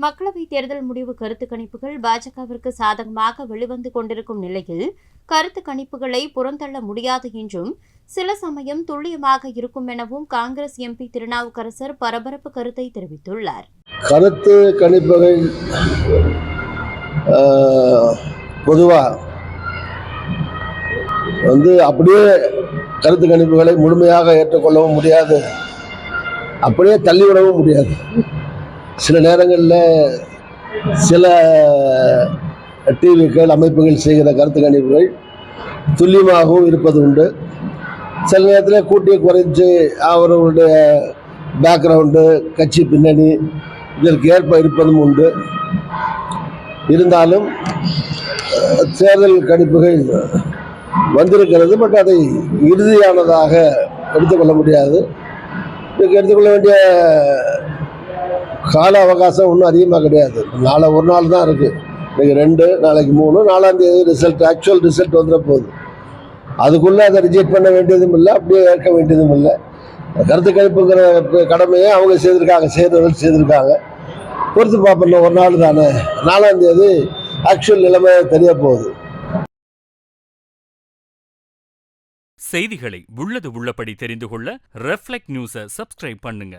மக்களவைத் தேர்தல் முடிவு கருத்து கணிப்புகள் பாஜகவிற்கு சாதகமாக வெளிவந்து கொண்டிருக்கும் நிலையில் கருத்து கணிப்புகளை புறந்தள்ள முடியாது என்றும் சில சமயம் துல்லியமாக இருக்கும் எனவும் காங்கிரஸ் எம்பி திருநாவுக்கரசர் பரபரப்பு கருத்தை தெரிவித்துள்ளார். கருத்து கணிப்புகள் பொதுவாக அப்படியே கருத்து கணிப்புகளை முழுமையாக ஏற்றுக்கொள்ளவும் முடியாது, அப்படியே தள்ளிவிடவும் முடியாது. சில நேரங்களில் சில டிவிக்கள் அமைப்புகள் செய்கிற கருத்து கணிப்புகள் துல்லியமாகவும் இருப்பது உண்டு. சில நேரத்தில் கூட்டி குறைஞ்சு அவர்களுடைய பேக்ரவுண்டு, கட்சி பின்னணி இதற்கு ஏற்ப இருப்பதும் உண்டு. இருந்தாலும் தேர்தல் கணிப்புகள் வந்திருக்கிறது. பட் அதை இறுதியானதாக எடுத்துக்கொள்ள முடியாது. இதுக்கு எடுத்துக்கொள்ள வேண்டிய கால அவகாசம் ஒன்றும் அதிகமாக கிடையாது. நாளை ஒரு நாள் தான் இருக்குது. இன்றைக்கி 2, நாளைக்கு 3, 4ஆம் தேதி ரிசல்ட், ஆக்சுவல் ரிசல்ட் வந்துட போகுது. அதுக்குள்ளே அதை ரிஜெக்ட் பண்ண வேண்டியதும் இல்லை, அப்படியே ஏற்க வேண்டியதும் இல்லை. கருத்து கணிப்புங்கிற கடமையை அவங்க செய்கிறவர்கள் செய்திருக்காங்க. பொறுத்து பார்ப்போம். ஒரு நாள் தானே, 4ஆம் தேதி ஆக்சுவல் நிலைமை தெரிய போகுது. செய்திகளை உள்ளது உள்ளபடி தெரிந்து கொள்ள ரெஃப்ளெக்ட் நியூஸை சப்ஸ்கிரைப் பண்ணுங்க.